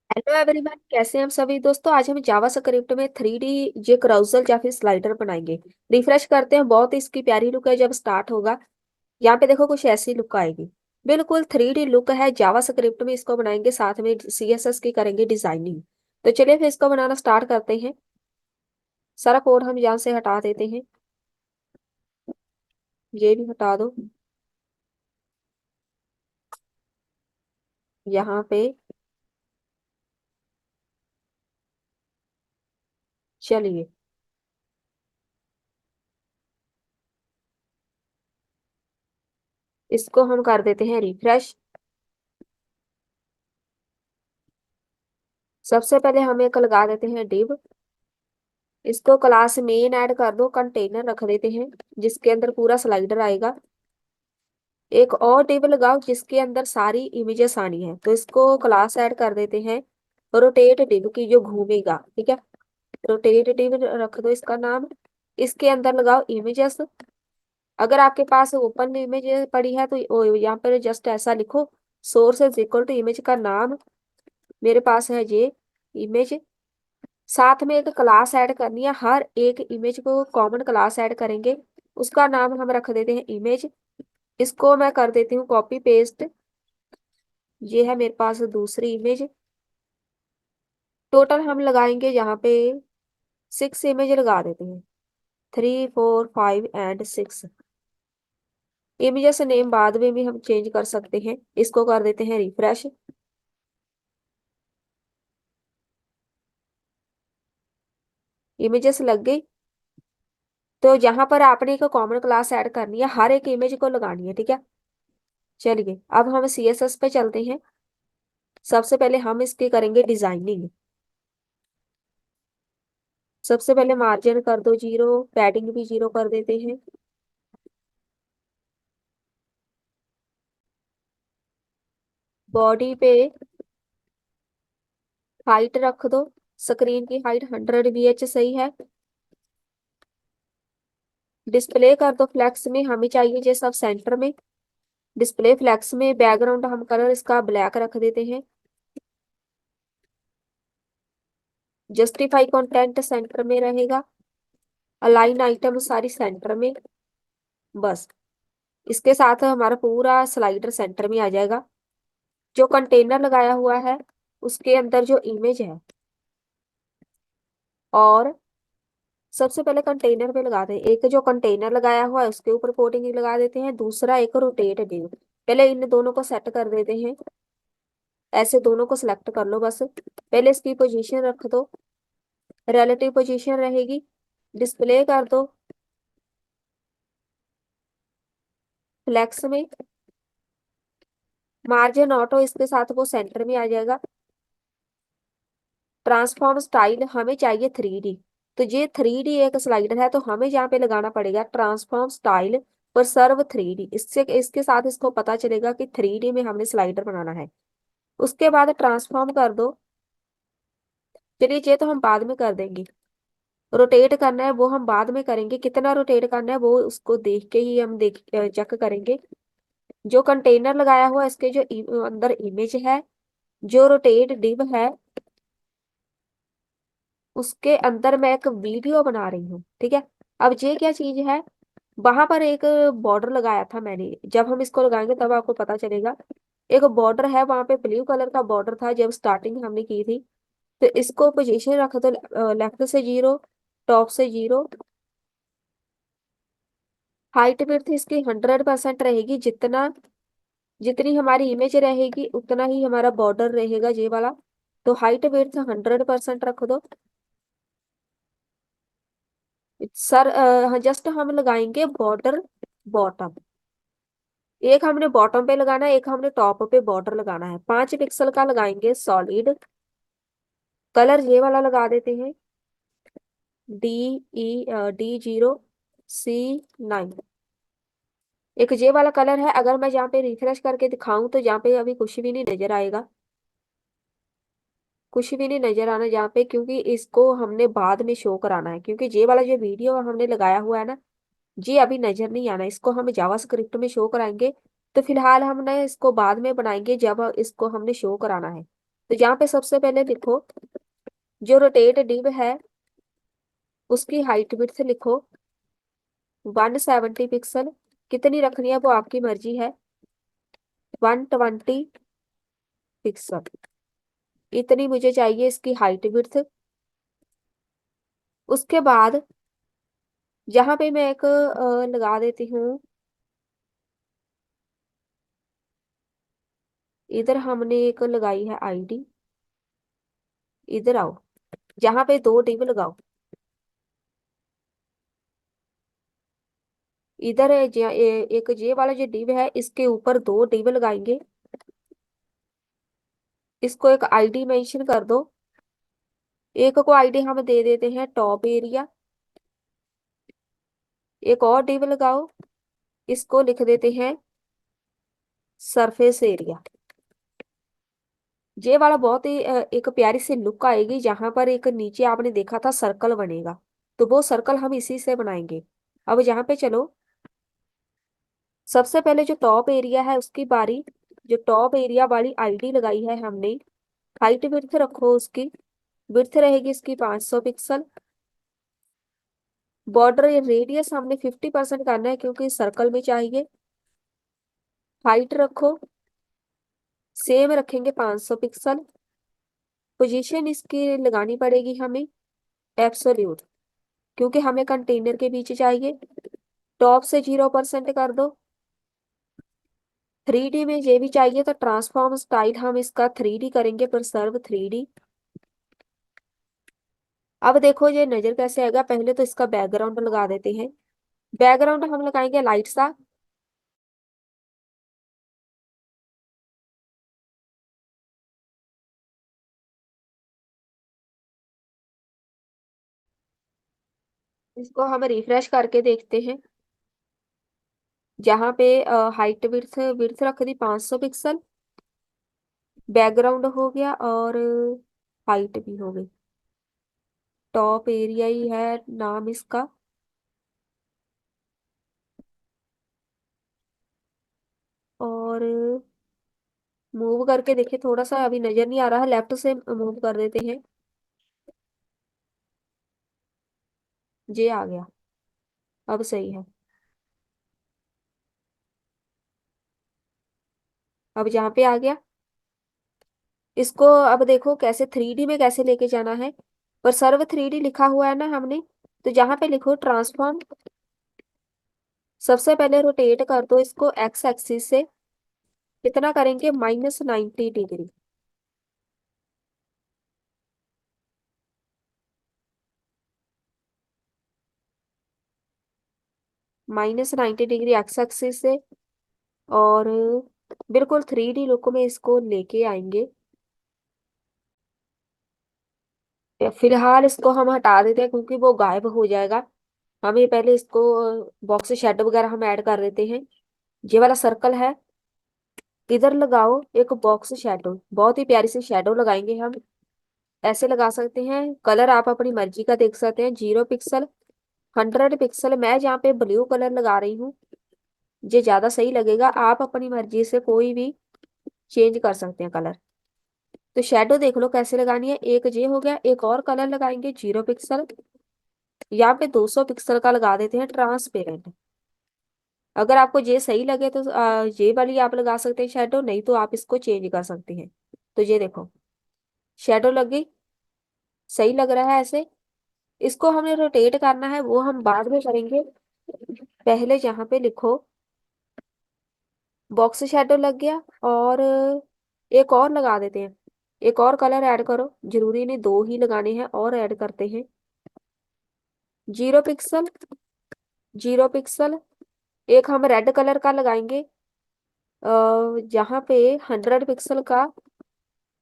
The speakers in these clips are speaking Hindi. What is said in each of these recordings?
हेलो एवरीवन, कैसे हैं हम सभी दोस्तों। आज हम जावा स्क्रिप्ट में 3D जे क्राउजल या फिर स्लाइडर बनाएंगे। रिफ्रेश करते हैं, बहुत ही इसकी प्यारी लुक है। जब स्टार्ट होगा यहाँ पे देखो कुछ ऐसी लुक आएगी। बिल्कुल 3D लुक है। जावा स्क्रिप्ट में इसको बनाएंगे, साथ में CSS की करेंगे डिजाइनिंग। तो चलिए फिर इसको बनाना स्टार्ट करते हैं। सारा कोड हम यहाँ से हटा देते हैं। ये भी हटा दो। यहाँ पे चलिए इसको हम कर देते हैं रिफ्रेश। सबसे पहले हम एक लगा देते हैं डिव। इसको क्लास मेन ऐड कर दो, कंटेनर रख देते हैं जिसके अंदर पूरा स्लाइडर आएगा। एक और डिव लगाओ जिसके अंदर सारी इमेजेस आनी है, तो इसको क्लास ऐड कर देते हैं रोटेट डिव की, जो घूमेगा। ठीक है, रोटेट डिव रख दो इसका नाम। इसके अंदर लगाओ इमेजेस। अगर आपके पास ओपन इमेज पड़ी है तो यहाँ पर जस्ट ऐसा लिखो, source is equal to image का नाम। मेरे पास है ये इमेज। साथ में एक क्लास ऐड करनी है, हर एक इमेज को कॉमन क्लास ऐड करेंगे। उसका नाम हम रख देते हैं इमेज। इसको मैं कर देती हूँ कॉपी पेस्ट। ये है मेरे पास दूसरी इमेज। टोटल हम लगाएंगे यहाँ पे 6 इमेज लगा देते हैं। 3 4 5 एंड 6 इमेजेस। नेम बाद में भी हम चेंज कर सकते हैं। इसको कर देते हैं रिफ्रेश। इमेजेस लग गई। तो यहाँ पर आपने एक कॉमन क्लास ऐड करनी है, हर एक इमेज को लगानी है। ठीक है, चलिए अब हम CSS पे चलते हैं। सबसे पहले हम इसकी करेंगे डिजाइनिंग। सबसे पहले मार्जिन कर दो 0, पैडिंग भी 0 कर देते हैं। बॉडी पे हाइट रख दो, स्क्रीन की हाइट 100 VH सही है। डिस्प्ले कर दो फ्लेक्स में, हमें चाहिए ये सब सेंटर में। डिस्प्ले फ्लेक्स में बैकग्राउंड हम कलर इसका ब्लैक रख देते हैं। जस्टिफाई कंटेंट सेंटर में रहेगा। अलाइन आइटम सारी सेंटर में। बस इसके साथ हमारा पूरा स्लाइडर सेंटर में आ जाएगा। जो कंटेनर लगाया हुआ है उसके अंदर जो इमेज है, और सबसे पहले कंटेनर पे लगा दें। एक जो कंटेनर लगाया हुआ है उसके ऊपर कोटिंग लगा देते हैं, दूसरा एक रोटेट डिव। पहले इन दोनों को सेट कर देते हैं। ऐसे दोनों को सिलेक्ट कर लो बस। पहले इसकी पोजीशन रख दो, रिलेटिव पोजीशन रहेगी। डिस्प्ले कर दो फ्लेक्स में। मार्जिन ऑटो, इसके साथ वो सेंटर में आ जाएगा। ट्रांसफॉर्म स्टाइल हमें चाहिए 3D। तो ये 3D एक स्लाइडर है, तो हमें यहाँ पे लगाना पड़ेगा ट्रांसफॉर्म स्टाइल पर सर्व 3D। इससे इसके साथ इसको पता चलेगा कि 3D में हमने स्लाइडर बनाना है। उसके बाद ट्रांसफॉर्म कर दो। चलिए ये तो हम बाद में कर देंगे। रोटेट करना है वो हम बाद में करेंगे, कितना रोटेट करना है वो उसको देख के ही हम देख चेक करेंगे। जो कंटेनर लगाया हुआ है इसके जो अंदर इमेज है, जो रोटेट डिव है उसके अंदर मैं एक वीडियो बना रही हूँ। ठीक है, अब ये क्या चीज है, वहां पर एक बॉर्डर लगाया था मैंने। जब हम इसको लगाएंगे तब आपको पता चलेगा। एक बॉर्डर है वहां पे, ब्लू कलर का बॉर्डर था जब स्टार्टिंग हमने की थी। तो इसको पोजीशन रख दो, लेफ्ट से 0, टॉप से 0। हाइट विड्थ इसकी 100% रहेगी। जितनी हमारी इमेज रहेगी उतना ही हमारा बॉर्डर रहेगा ये वाला। तो हाइट विड्थ 100% रख दो। सर जस्ट हम लगाएंगे बॉर्डर बॉटम। एक हमने बॉटम पे लगाना है, एक हमने टॉप पे बॉर्डर लगाना है। 5 पिक्सल का लगाएंगे सॉलिड। कलर ये वाला लगा देते हैं, D0C9। एक ये वाला कलर है। अगर मैं यहाँ पे रिफ्रेश करके दिखाऊं तो यहाँ पे अभी कुछ भी नहीं नजर आएगा। कुछ भी नहीं नजर आना यहाँ पे, क्योंकि इसको हमने बाद में शो कराना है। क्योंकि ये वाला जो वीडियो हमने लगाया हुआ है ना, ये अभी नजर नहीं आना। इसको हम जावास्क्रिप्ट में शो कराएंगे। तो फिलहाल हमने इसको बाद में बनाएंगे जब इसको हमने शो कराना है। तो यहाँ पे सबसे पहले लिखो, जो रोटेट डिव है उसकी हाइट विड्थ लिखो 170 पिक्सल। कितनी रखनी है वो आपकी मर्जी है, 120 पिक्सल, इतनी मुझे चाहिए इसकी हाइट विड्थ। उसके बाद यहाँ पे मैं एक लगा देती हूँ, इधर हमने एक लगाई है आईडी। इधर आओ, जहाँ पे दो डिव लगाओ, इधर है एक जे वाला जो डिव है इसके ऊपर दो डिव लगाएंगे। इसको एक आईडी मेंशन कर दो। एक को आईडी हम दे देते हैं टॉप एरिया। एक और डिव लगाओ, इसको लिख देते हैं सरफेस एरिया। ये वाला बहुत ही एक प्यारी सी लुक आएगी, जहां पर एक नीचे आपने देखा था सर्कल बनेगा, तो वो सर्कल हम इसी से बनाएंगे। अब यहाँ पे चलो, सबसे पहले जो टॉप एरिया है उसकी बारी। जो टॉप एरिया वाली आईडी लगाई है हमने, हाइट विड्थ रखो उसकी, विड्थ रहेगी इसकी 500 पिक्सल। बॉर्डर रेडियस हमने 50% करना है क्योंकि सर्कल में चाहिए। हाइट रखो, सेम रखेंगे 500 पिक्सल। पोजीशन इसकी लगानी पड़ेगी हमें एब्सोल्यूट, क्योंकि हमें कंटेनर के पीछे चाहिए। टॉप से 0% कर दो। 3D में ये भी चाहिए तो ट्रांसफॉर्म स्टाइल हम इसका 3D करेंगे, प्रिसर्व 3D। अब देखो ये नजर कैसे आएगा, पहले तो इसका बैकग्राउंड लगा देते हैं। बैकग्राउंड हम लगाएंगे लाइट सा। इसको हम रिफ्रेश करके देखते हैं। जहाँ पे हाइट विड्थ विड्थ रख दी 500 पिक्सल, बैकग्राउंड हो गया और हाइट भी हो गई। टॉप एरिया ही है नाम इसका। और मूव करके देखिए, थोड़ा सा अभी नजर नहीं आ रहा है, लेफ्ट से मूव कर देते हैं। ये आ गया, अब सही है। अब यहाँ पे आ गया। इसको अब देखो कैसे 3D में कैसे लेके जाना है, पर सर्व 3D लिखा हुआ है ना हमने, तो जहाँ पे लिखो ट्रांसफॉर्म, सबसे पहले रोटेट कर दो इसको एक्स एक्सिस से। कितना करेंगे, -90 डिग्री। -90 डिग्री एक्स एक्सिस से, और बिल्कुल 3D लुक में इसको लेके आएंगे। फिलहाल इसको हम हटा देते हैं क्योंकि वो गायब हो जाएगा। हम ये पहले इसको बॉक्स शेडो वगैरह हम ऐड कर देते हैं। ये वाला सर्कल है, इधर लगाओ एक बॉक्स शेडो, बहुत ही प्यारी सी शेडो लगाएंगे हम। ऐसे लगा सकते हैं, कलर आप अपनी मर्जी का देख सकते हैं। 0 पिक्सल, 100 पिक्सल, मैं यहाँ पे ब्लू कलर लगा रही हूँ, ये ज्यादा सही लगेगा। आप अपनी मर्जी से कोई भी चेंज कर सकते हैं कलर। तो शेडो देख लो कैसे लगानी है। एक ये हो गया, एक और कलर लगाएंगे 0 पिक्सल। यहाँ पे 200 पिक्सल का लगा देते हैं ट्रांसपेरेंट। अगर आपको ये सही लगे तो ये वाली आप लगा सकते हैं शेडो, नहीं तो आप इसको चेंज कर सकते हैं। तो ये देखो शेडो लग गई, सही लग रहा है ऐसे। इसको हमने रोटेट करना है, वो हम बाद में करेंगे। पहले यहाँ पे लिखो बॉक्स शेडो लग गया, और एक और लगा देते हैं। एक और कलर ऐड करो, जरूरी नहीं दो ही लगाने हैं, और ऐड करते हैं। 0 पिक्सल, 0 पिक्सल, एक हम रेड कलर का लगाएंगे। यहाँ पे 100 पिक्सल का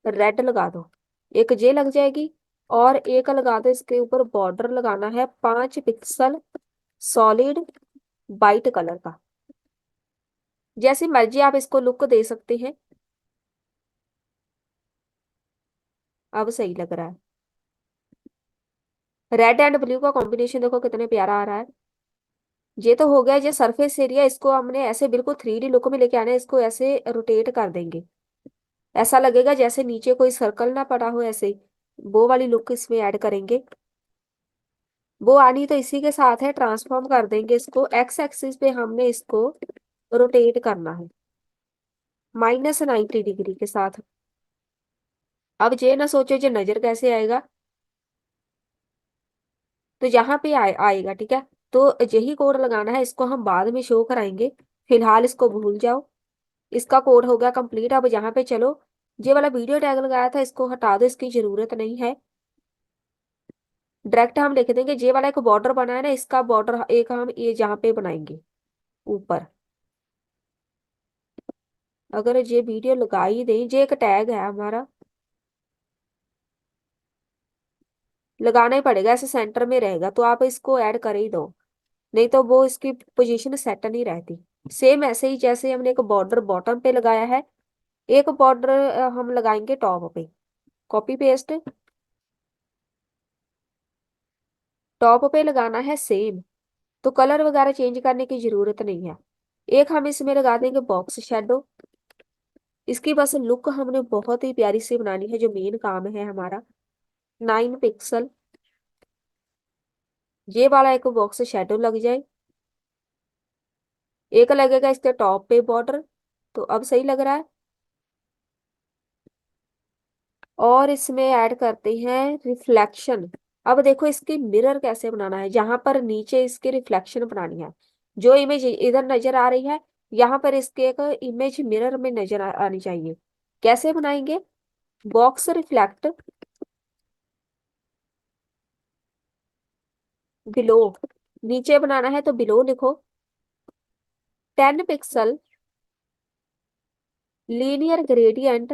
रेड लगा दो, एक जे लग जाएगी। और एक लगा दो, इसके ऊपर बॉर्डर लगाना है 5 पिक्सल सॉलिड वाइट कलर का। जैसी मर्जी आप इसको लुक दे सकते हैं। अब सही लग रहा है। रेड एंड ब्लू का कॉम्बिनेशन देखो कितने प्यारा आ रहा है। ये तो हो गया। ये सरफेस एरिया, इसको हमने ऐसे बिल्कुल 3D लुक में लेके आना है, इसको ऐसे रोटेट कर देंगे। ऐसा लगेगा जैसे नीचे कोई सर्कल ना पड़ा हो, ऐसे ही वो वाली लुक इसमें ऐड करेंगे। वो आनी तो इसी के साथ है, ट्रांसफॉर्म कर देंगे इसको। एक्स एक्सिस पे हमने इसको रोटेट करना है -90 डिग्री के साथ। अब ये ना सोचो जो नजर कैसे आएगा, तो यहाँ पे आएगा, ठीक है। तो यही कोड लगाना है, इसको हम बाद में शो कराएंगे, फिलहाल इसको भूल जाओ। इसका कोड हो गया कंप्लीट। अब यहाँ पे चलो, ये वाला वीडियो टैग लगाया था इसको हटा दो, इसकी जरूरत नहीं है। डायरेक्ट हम लिख देंगे ये वाला एक बॉर्डर बना है ना, इसका बॉर्डर एक हम ये जहाँ पे बनाएंगे ऊपर। अगर ये वीडियो लगा ही दें, ये एक टैग है हमारा, लगाना ही पड़ेगा, ऐसे सेंटर में रहेगा, तो आप इसको ऐड कर ही दो, नहीं तो वो इसकी पोजीशन सेट नहीं रहती। सेम ऐसे ही जैसे हमने एक बॉर्डर बॉटम पे लगाया है, एक बॉर्डर हम लगाएंगे टॉप पे। कॉपी पेस्ट, टॉप पे लगाना है सेम, तो कलर वगैरह चेंज करने की जरूरत नहीं है। एक हम इसमें लगा देंगे बॉक्स शेडो। इसकी बस लुक हमने बहुत ही प्यारी सी बनानी है, जो मेन काम है हमारा। 9 पिक्सल, ये वाला एक बॉक्स शेडो लग जाए। एक लगेगा इसके टॉप पे बॉर्डर, तो अब सही लग रहा है। और इसमें ऐड करते हैं रिफ्लेक्शन। अब देखो इसकी मिरर कैसे बनाना है, जहां पर नीचे इसकी रिफ्लेक्शन बनानी है। जो इमेज इधर नजर आ रही है, यहाँ पर इसके एक इमेज मिरर में नजर आनी चाहिए। कैसे बनाएंगे? बॉक्स रिफ्लेक्ट, बिलो, नीचे बनाना है तो बिलो लिखो। 10 पिक्सल लीनियर ग्रेडियंट,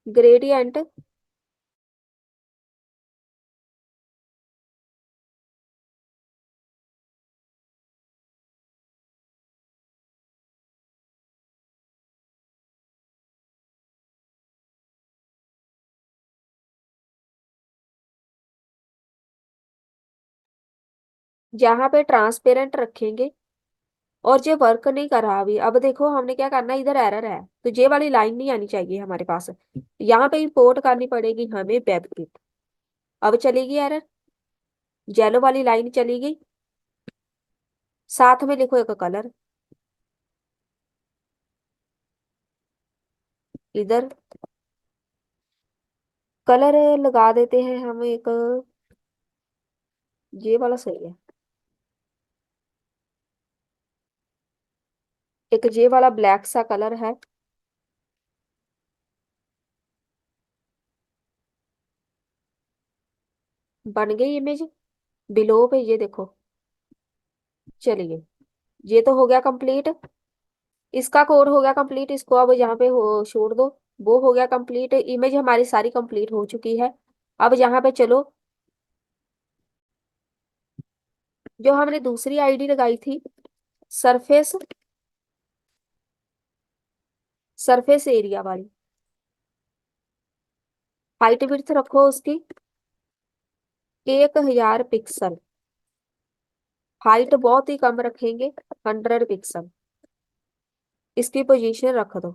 ग्रेडियंट, जहां पे ट्रांसपेरेंट रखेंगे। और ये वर्क नहीं कर रहा अभी। अब देखो हमने क्या करना है, इधर एरर है, तो ये वाली लाइन नहीं आनी चाहिए हमारे पास। यहाँ पे इंपोर्ट करनी पड़ेगी हमें वेबकिट। अब चलेगी एरर, येलो वाली लाइन चली गई। साथ में लिखो एक कलर, इधर कलर लगा देते हैं हम एक, ये वाला सही है। एक ये वाला ब्लैक सा कलर है। बन गई इमेज। बिलो पे ये देखो, चलिए ये तो हो गया कंप्लीट। इसका कोड हो गया कंप्लीट, इसको अब यहाँ पे हो छोड़ दो। वो हो गया कंप्लीट, इमेज हमारी सारी कंप्लीट हो चुकी है। अब यहाँ पे चलो, जो हमने दूसरी आईडी लगाई थी, सरफेस, सरफेस एरिया वाली, हाइट विड्थ रखो उसकी 1000 पिक्सल। हाइट बहुत ही कम रखेंगे, 100 पिक्सल। इसकी पोजीशन रख दो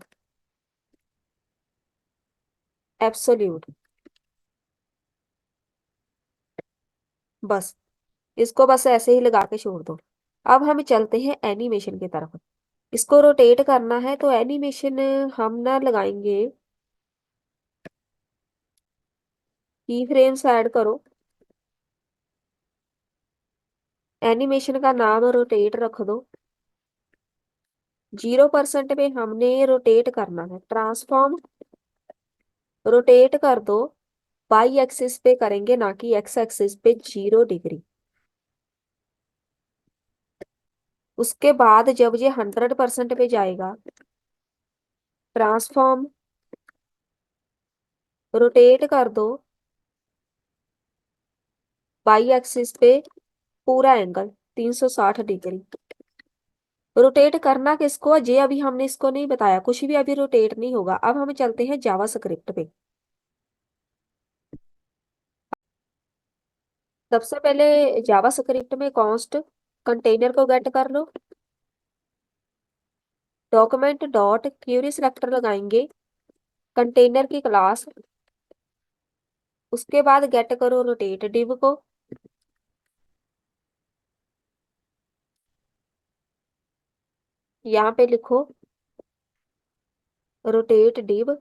एब्सोल्यूट। बस इसको बस ऐसे ही लगा के छोड़ दो। अब हम चलते हैं एनिमेशन की तरफ। इसको रोटेट करना है, तो एनिमेशन हम ना लगाएंगे, की फ्रेम्स ऐड करो। एनिमेशन का नाम रोटेट रख दो। 0% पे हमने रोटेट करना है, ट्रांसफॉर्म, रोटेट कर दो। वाई एक्सिस पे करेंगे, ना कि एक्स एक्सिस पे 0 डिग्री। उसके बाद जब ये 100% पे जाएगा, ट्रांसफॉर्म, रोटेट कर दो वाई एक्सिस पे पूरा एंगल 360 डिग्री। रोटेट करना किसको है, ये अभी हमने इसको नहीं बताया, कुछ भी अभी रोटेट नहीं होगा। अब हम चलते हैं जावा स्क्रिप्ट पे। सबसे पहले जावा स्क्रिप्ट में कॉन्स्ट कंटेनर को गेट कर लो। डॉक्यूमेंट डॉट क्वेरी सिलेक्टर लगाएंगे, कंटेनर की क्लास, उसके बाद गेट करो रोटेट डिव को, यहाँ पे लिखो रोटेट डिव,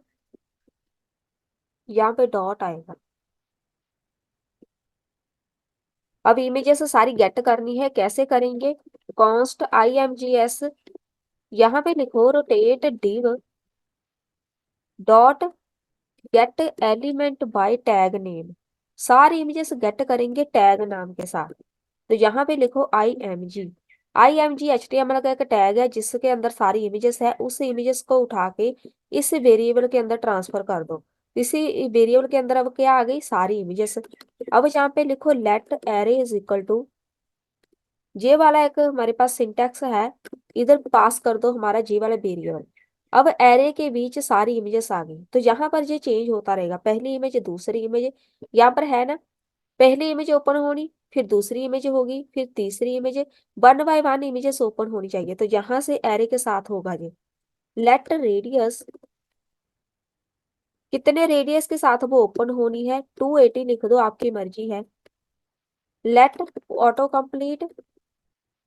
यहाँ पे डॉट आएगा। अब इमेजेस सारी गेट करनी है, कैसे करेंगे? कॉन्स्ट IMGS, यहाँ पे लिखो rotate div dot gate element by tag name. सारी इमेजेस गेट करेंगे टैग नाम के साथ। तो यहाँ पे लिखो IMG HTML का एक टैग है जिसके अंदर सारी इमेजेस है, उस इमेजेस को उठा के इस वेरिएबल के अंदर ट्रांसफर कर दो। इसी वेरिएबल के अंदर अब क्या आ गई? सारी इमेजेस। अब यहाँ पे लिखो let array is equal to, J वाला एक हमारे पास सिंटेक्स है, इधर पास कर दो हमारा जे वाला वेरिएबल। अब एरे के बीच सारी इमेजेस आ गई, तो यहाँ पर ये चेंज होता रहेगा, पहली इमेज दूसरी इमेज, यहाँ पर है ना, पहली इमेज ओपन होनी, फिर दूसरी इमेज होगी, फिर तीसरी इमेज, 1 बाय 1 इमेजेस ओपन होनी चाहिए। तो यहाँ से एरे के साथ होगा ये। लेट रेडियस, कितने रेडियस के साथ वो ओपन होनी है? 280 लिख दो, आपकी मर्जी है। Let auto complete,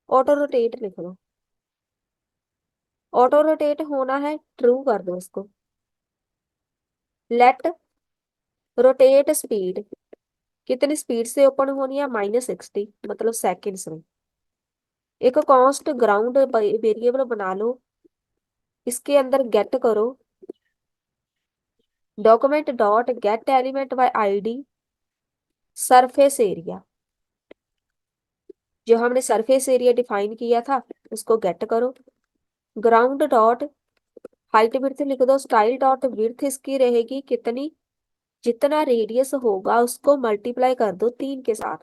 auto rotate लिख दो, ऑटो रोटेट होना है, ट्रू कर दो इसको। लेट रोटेट स्पीड, कितनी स्पीड से ओपन होनी है? -60, मतलब सेकेंड्स में। एक कॉन्स्ट ग्राउंड वेरिएबल बना लो, इसके अंदर गेट करो document dot gate element by ID surface area. जो हमने सरफेस एरिया डिफाइन किया था उसको गेट करो। ग्राउंड डॉट हाइट विड्थ लिख दो, स्टाइल डॉट विड्थ इसकी रहेगी कितनी? जितना रेडियस होगा उसको मल्टीप्लाई कर दो 3 के साथ।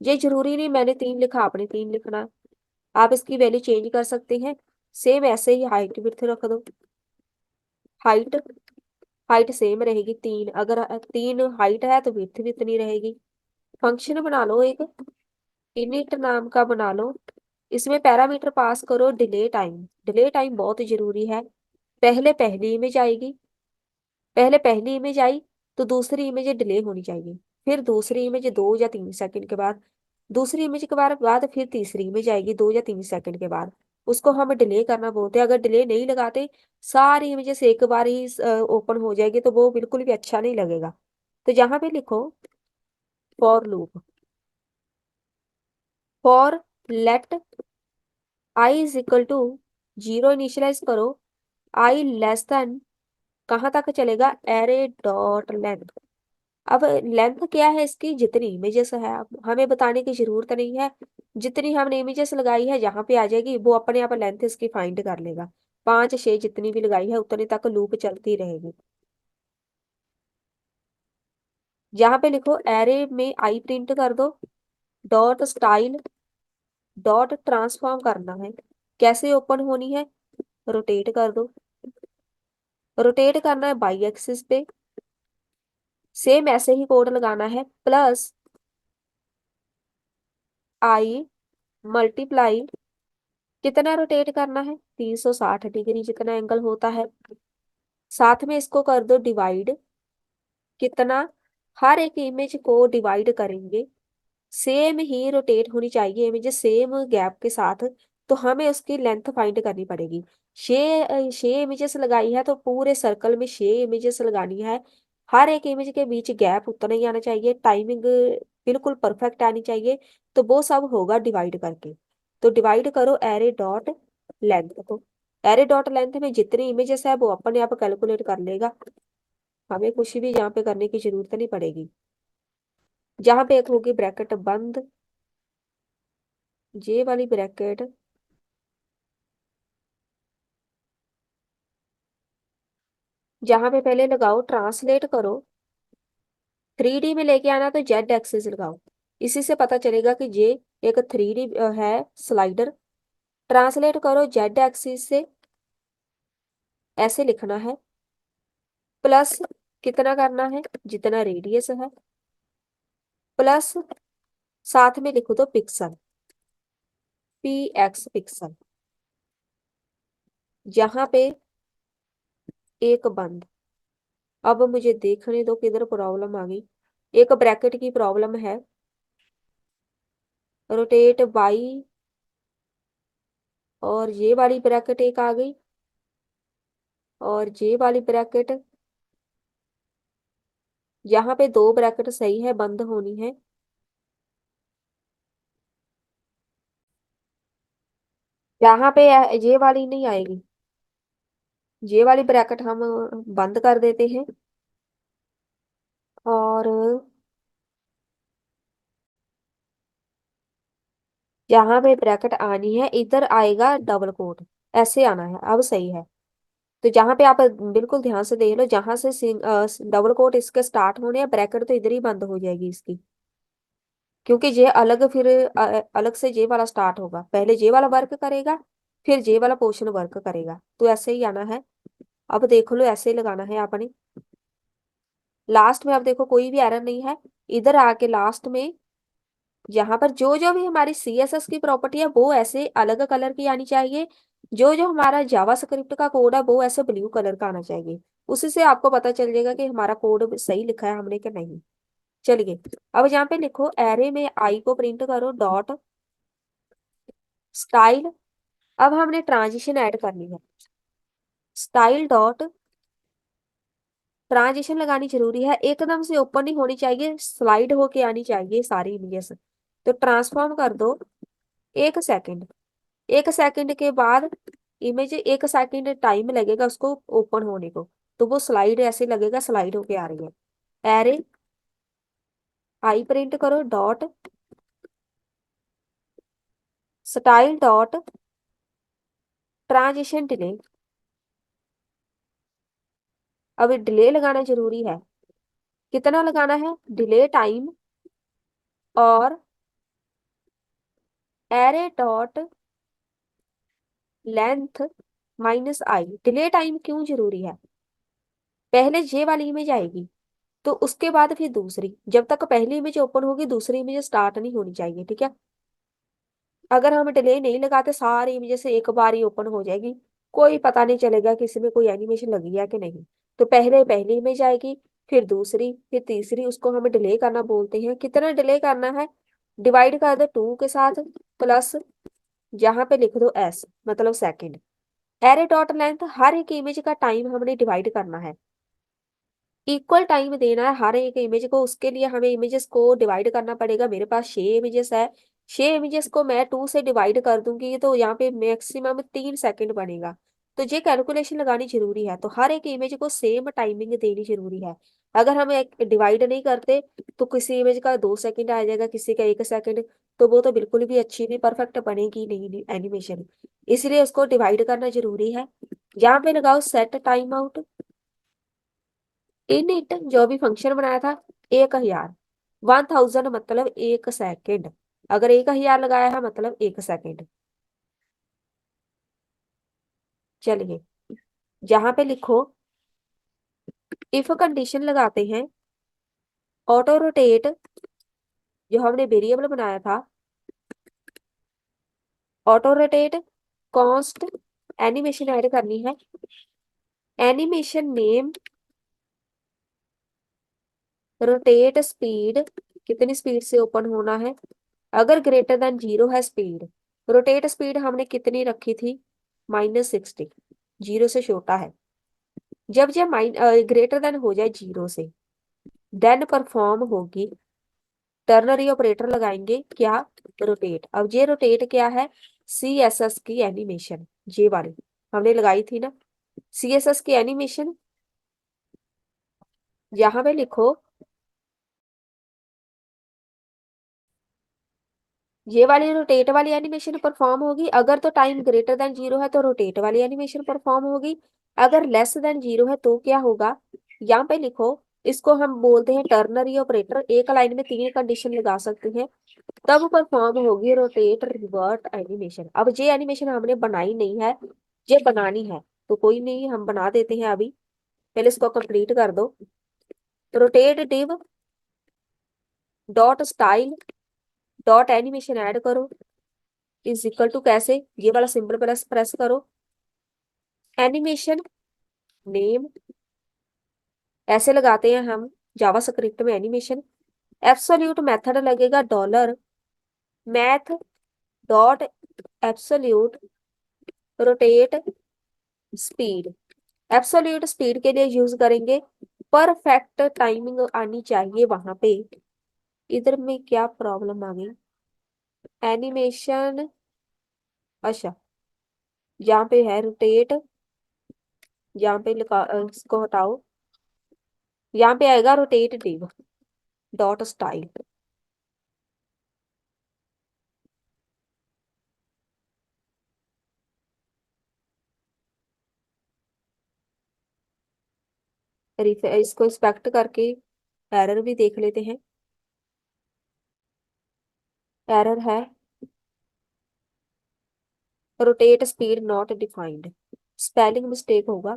ये जरूरी नहीं मैंने 3 लिखा आपने 3 लिखना है, आप इसकी वैल्यू चेंज कर सकते हैं। सेम ऐसे ही हाइट विड्थ रख दो, हाइट हाइट सेम रहेगी 3, अगर 3 हाइट है तो विड्थ भी इतनी रहेगी। फंक्शन बना लो एक, इनिट नाम का बना लो, इसमें पैरामीटर पास करो डिले टाइम। डिले टाइम बहुत जरूरी है। पहले पहली इमेज आएगी, पहले पहली इमेज आई तो दूसरी इमेज डिले होनी चाहिए, फिर दूसरी इमेज 2 या 3 सेकंड के बाद, दूसरी इमेज के बाद फिर तीसरी इमेज आएगी 2 या 3 सेकंड के बाद। उसको हम डिले करना बोलते हैं। अगर डिले नहीं लगाते, सारी इमेजेस एक बार ही ओपन हो जाएगी तो वो बिल्कुल भी अच्छा नहीं लगेगा। तो यहाँ पे लिखो for loop, for let I is equal to 0 initialize करो, आई लेस देन, कहाँ तक चलेगा? Array dot length. अब लेंथ क्या है इसकी? जितनी इमेजेस है, अब हमें बताने की जरूरत नहीं है, जितनी हमने इमेजेस लगाई है यहाँ पे आ जाएगी, वो अपने आप लेंथ इसकी फाइंड कर लेगा। 5 6 जितनी भी लगाई है उतने तक लूप चलती रहेगी। यहाँ पे लिखो एरे में आई प्रिंट कर दो, डॉट स्टाइल डॉट ट्रांसफॉर्म करना है, कैसे ओपन होनी है? रोटेट कर दो, रोटेट करना है बाई एक्सिस पे। सेम ऐसे ही कोड लगाना है, प्लस आई मल्टीप्लाई, कितना रोटेट करना है? 360 डिग्री जितना एंगल होता है। साथ में इसको कर दो डिवाइड, कितना? हर एक इमेज को डिवाइड करेंगे, सेम ही रोटेट होनी चाहिए इमेज, सेम गैप के साथ। तो हमें उसकी लेंथ फाइंड करनी पड़ेगी। 6 इमेजेस लगाई है तो पूरे सर्कल में 6 इमेजेस लगानी है। हर एक इमेज के बीच गैप उतना ही आना चाहिए, टाइमिंग बिल्कुल परफेक्ट आनी चाहिए। तो वो सब होगा डिवाइड करके। तो डिवाइड करो एरे डॉट लेंथ को, एरे डॉट लेंथ में जितनी इमेजेस है वो अपने आप कैलकुलेट कर लेगा, हमें कुछ भी यहाँ पे करने की जरूरत नहीं पड़ेगी। जहाँ पे एक होगी ब्रैकेट बंद, ये वाली ब्रैकेट, जहां पे पहले लगाओ ट्रांसलेट करो, 3D में लेके आना तो जेड एक्सिस लगाओ, इसी से पता चलेगा कि ये एक 3D है स्लाइडर। ट्रांसलेट करो जेड एक्सिस से, ऐसे लिखना है, प्लस कितना करना है? जितना रेडियस है, प्लस साथ में लिखो तो पिक्सल, PX पिक्सल। जहां पे एक बंद। अब मुझे देखने दो किधर प्रॉब्लम आ गई। एक ब्रैकेट की प्रॉब्लम है, रोटेट बाई, और ये वाली ब्रैकेट एक आ गई, और ये वाली ब्रैकेट, यहाँ पे दो ब्रैकेट सही है, बंद होनी है। यहाँ पे ये वाली नहीं आएगी, ये वाली ब्रैकेट हम बंद कर देते हैं। और यहाँ पे ब्रैकेट आनी है, इधर आएगा डबल कोट, ऐसे आना है। अब सही है। तो जहां पे आप बिल्कुल ध्यान से देख लो, जहां से डबल कोट इसके स्टार्ट होने हैं, ब्रैकेट तो इधर ही बंद हो जाएगी इसकी, क्योंकि ये अलग फिर अलग से जे वाला स्टार्ट होगा, पहले जे वाला वर्क करेगा, फिर जे वाला पोर्शन वर्क करेगा, तो ऐसे ही आना है। अब देख लो, ऐसे ही लगाना है आपने। लास्ट में अब देखो कोई भी एरर नहीं है। इधर आके लास्ट में यहाँ पर जो जो भी हमारी CSS की प्रॉपर्टी है वो ऐसे अलग कलर की आनी चाहिए। जो जो हमारा जावा स्क्रिप्ट का कोड है वो ऐसे ब्लू कलर का आना चाहिए। उसी से आपको पता चल जाएगा कि हमारा कोड सही लिखा है हमने कि नहीं। चलिए, अब यहाँ पे लिखो एरे में आई को प्रिंट करो, डॉट स्टाइल। अब हमने ट्रांजिशन ऐड करनी है, स्टाइल डॉट ट्रांजिशन लगानी जरूरी है, एकदम से ओपन नहीं होनी चाहिए, स्लाइड होके आनी चाहिए सारी इमेजेस। तो ट्रांसफॉर्म कर दो 1 सेकंड। 1 सेकंड के बाद इमेज, 1 सेकंड टाइम लगेगा उसको ओपन होने को, तो वो स्लाइड ऐसे लगेगा, स्लाइड होके आ रही है। एरे आई प्रिंट करो, dot style dot transition delay. अब डिले लगाना जरूरी है, कितना लगाना है, डिले टाइम, और एरे डॉट लेंथ माइनस आई। डिले टाइम क्यों जरूरी है, पहले ये वाली इमेज आएगी, तो उसके बाद फिर दूसरी, जब तक पहली इमेज ओपन होगी दूसरी इमेज स्टार्ट नहीं होनी चाहिए, ठीक है। अगर हम डिले नहीं लगाते, सारी इमेज से एक बार ही ओपन हो जाएगी, कोई पता नहीं चलेगा कि इसमें कोई एनिमेशन लगी है कि नहीं। तो पहले पहली इमेज आएगी, फिर दूसरी, फिर तीसरी, उसको हमें डिले करना बोलते हैं। कितना डिले करना है, डिवाइड कर दो 2 के साथ, प्लस यहाँ पे लिख दो S, मतलब सेकंड। एरे डॉट लेंथ, हर एक इमेज का टाइम हमने डिवाइड करना है, इक्वल टाइम देना है हर एक इमेज को। उसके लिए हमें इमेजेस को डिवाइड करना पड़ेगा। मेरे पास 6 इमेजेस है, 6 इमेजेस को मैं 2 से डिवाइड कर दूंगी, तो यहाँ पे मैक्सिमम 3 सेकंड बनेगा। तो ये कैलकुलेशन लगानी जरूरी है, तो हर एक इमेज को सेम टाइमिंग देनी जरूरी है। अगर हम एक डिवाइड नहीं करते, तो किसी इमेज का 2 सेकंड आ जाएगा, किसी का 1 सेकंड, तो वो तो बिल्कुल भी अच्छी नहीं, परफेक्ट बनेगी नहीं एनिमेशन। इसलिए उसको डिवाइड करना जरूरी है। यहाँ पे लगाओ set time out in it, जो भी फंक्शन बनाया था, 1000। 1000 मतलब 1 सेकंड, अगर 1000 लगाया है मतलब 1 सेकंड। चलिए, जहां पे लिखो इफ कंडीशन लगाते हैं, ऑटो रोटेट, जो हमने वेरिएबल बनाया था, auto rotate const animation add करनी है। एनिमेशन नेम, रोटेट स्पीड, कितनी स्पीड से ओपन होना है, अगर ग्रेटर देन 0 है स्पीड। रोटेट स्पीड हमने कितनी रखी थी, -60, 0 से छोटा है। जब जब ग्रेटर देन हो जाए 0 से, देन परफॉर्म होगी, टर्नरी ऑपरेटर लगाएंगे क्या, रोटेट। अब ये रोटेट क्या है, CSS की एनिमेशन, ये वाली हमने लगाई थी ना, CSS की एनिमेशन। यहाँ पे लिखो, ये वाली रोटेट वाली एनिमेशन परफॉर्म होगी, अगर तो टाइम ग्रेटर देन 0 है तो रोटेट वाली एनिमेशन परफॉर्म होगी, अगर लेस देन 0 है तो क्या होगा। यहाँ पे लिखो, इसको हम बोलते हैं टर्नरी ऑपरेटर, एक लाइन में 3 कंडीशन लगा सकते हैं, तब परफॉर्म होगी रोटेट रिवर्ट एनिमेशन। अब ये एनिमेशन हमने बनाई नहीं है, ये बनानी है, तो कोई नहीं, हम बना देते हैं अभी। पहले इसको कंप्लीट कर दो। Rotate div dot style dot animation add करो, इज इक्वल टू कैसे, ये वाला सिंबल प्रेस प्रेस करो, एनिमेशन नेम ऐसे लगाते हैं हम जावा स्क्रिप्ट में एनिमेशन। एब्सोल्यूट मेथड लगेगा dollar math dot absolute rotate speed. Absolute speed के लिए यूज करेंगे। परफेक्ट टाइमिंग आनी चाहिए वहां पे। इधर में क्या प्रॉब्लम आ गई? एनिमेशन, अच्छा, यहाँ पे है रोटेट, यहाँ पे लिखा इसको हटाओ, यहाँ पे आएगा रोटेट डिव डॉट स्टाइल। इसको इंस्पेक्ट करके एरर भी देख लेते हैं। एरर है rotate speed not defined, spelling mistake होगा।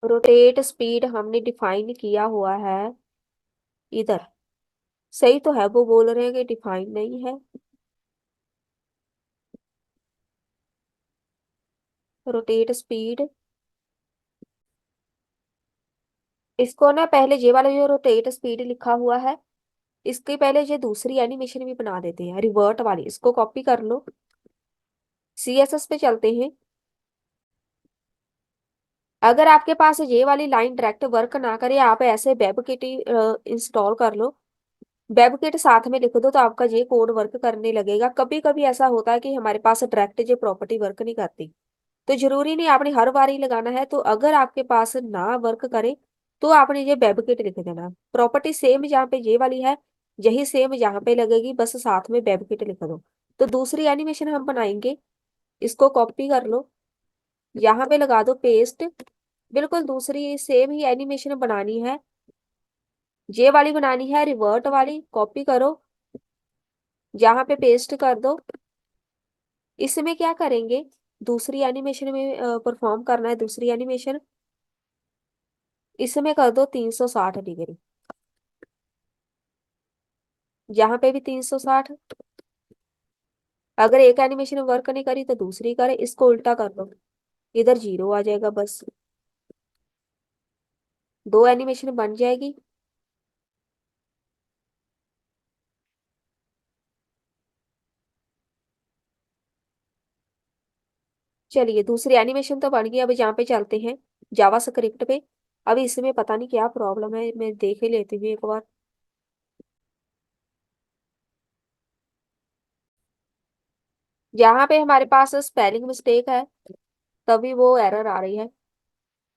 रोटेट स्पीड हमने डिफाइन किया हुआ है इधर। सही तो है, वो बोल रहे हैं कि डिफाइन नहीं है। रोटेट स्पीड, इसको ना पहले ये वाला जो रोटेट स्पीड लिखा हुआ है, इसके पहले ये दूसरी एनिमेशन भी बना देते हैं रिवर्ट वाली। इसको कॉपी कर लो, सीएसएस पे चलते हैं। अगर आपके पास ये वाली लाइन डायरेक्ट वर्क ना करे, आप ऐसे वेबकिट इंस्टॉल कर लो। वेबकिट साथ में लिख दो तो आपका ये कोड वर्क करने लगेगा। कभी कभी ऐसा होता है कि हमारे पास डायरेक्ट ये प्रॉपर्टी वर्क नहीं करती, तो जरूरी नहीं आपने हर बार ही लगाना है। तो अगर आपके पास ना वर्क करे तो आपने ये वेबकिट लिख देना। प्रॉपर्टी सेम जहाँ पे ये वाली है, यही सेम यहाँ पे लगेगी, बस साथ में वेबकिट लिख दो। तो दूसरी एनिमेशन हम बनाएंगे, इसको कॉपी कर लो, यहाँ पे लगा दो पेस्ट। बिल्कुल दूसरी सेम ही एनिमेशन बनानी है, ये वाली बनानी है रिवर्ट वाली। कॉपी करो, यहाँ पे पेस्ट कर दो। इसमें क्या करेंगे, दूसरी एनिमेशन में परफॉर्म करना है दूसरी एनिमेशन। इसमें कर दो 360 डिग्री, यहाँ पे भी 360। अगर एक एनिमेशन वर्क नहीं करी तो दूसरी करे, इसको उल्टा कर दो, इधर जीरो आ जाएगा बस। दो एनिमेशन बन जाएगी। चलिए दूसरी एनिमेशन तो बन गई। अब यहाँ पे चलते हैं जावा स्क्रिप्ट पे। अभी इसमें पता नहीं क्या प्रॉब्लम है, मैं देख ही लेती हूँ एक बार। यहाँ पे हमारे पास स्पेलिंग मिस्टेक है, तभी वो एरर आ रही है।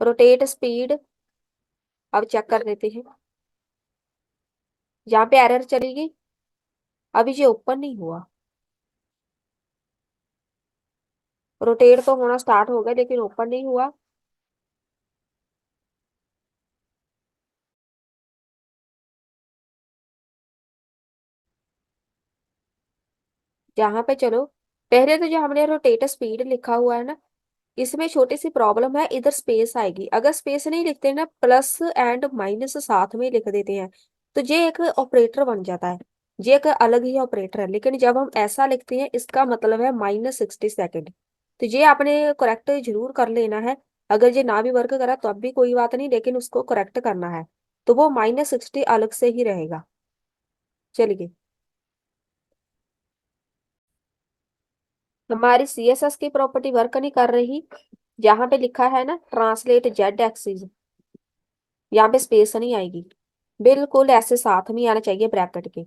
रोटेट स्पीड, अब चेक कर लेते हैं। यहाँ पे एरर चलेगी, अभी ये ओपन नहीं हुआ। रोटेट तो होना स्टार्ट हो गया लेकिन ओपन नहीं हुआ। यहाँ पे चलो, पहले तो जो हमने रोटेट स्पीड लिखा हुआ है ना, इसमें छोटी सी प्रॉब्लम है, इधर स्पेस आएगी। अगर स्पेस नहीं लिखते ना, प्लस एंड माइनस साथ में लिख देते हैं, तो ये एक ऑपरेटर बन जाता है। ये एक अलग ही ऑपरेटर है। लेकिन जब हम ऐसा लिखते हैं, इसका मतलब है -60 सेकेंड। तो ये आपने करेक्ट जरूर कर लेना है। अगर ये ना भी वर्क करा तो अब भी कोई बात नहीं, लेकिन उसको करेक्ट करना है। तो वो -60 अलग से ही रहेगा। चलिए, हमारी सीएसएस की प्रॉपर्टी वर्क नहीं कर रही। यहाँ पे लिखा है ना ट्रांसलेट जेड एक्सिस, यहाँ पे स्पेस नहीं आएगी। बिल्कुल ऐसे साथ में आना चाहिए ब्रैकेट के,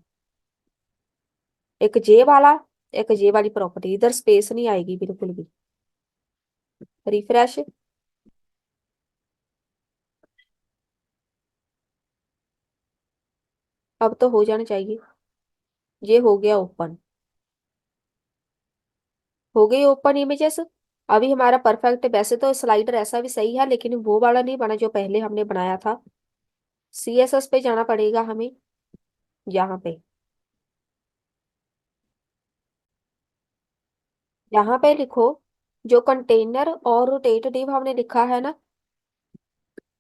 एक जे वाला, एक जे वाली प्रॉपर्टी, इधर स्पेस नहीं आएगी बिल्कुल भी। रिफ्रेश, अब तो हो जाना चाहिए। ये हो गया ओपन, हो गई ओपन इमेजेस। अभी हमारा परफेक्ट, वैसे तो स्लाइडर ऐसा भी सही है लेकिन वो वाला नहीं बना जो पहले हमने बनाया था। सीएसएस पे जाना पड़ेगा हमें, यहाँ पे, यहाँ पे लिखो जो कंटेनर और रोटेट डिव हमने लिखा है ना,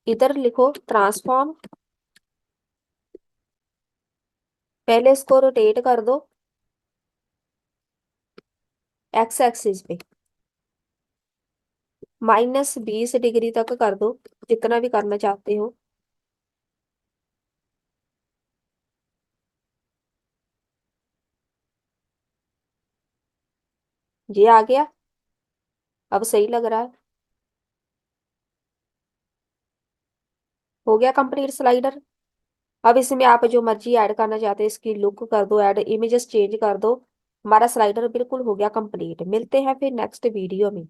इधर लिखो ट्रांसफॉर्म। पहले इसको रोटेट कर दो एक्स एक्सिस पे, -20 डिग्री तक कर दो, जितना भी करना चाहते हो। ये आ गया, अब सही लग रहा है। हो गया कंप्लीट स्लाइडर। अब इसमें आप जो मर्जी ऐड करना चाहते हैं, इसकी लुक कर दो ऐड, इमेजेस चेंज कर दो। हमारा स्लाइडर बिल्कुल हो गया कंप्लीट। मिलते हैं फिर नेक्स्ट वीडियो में।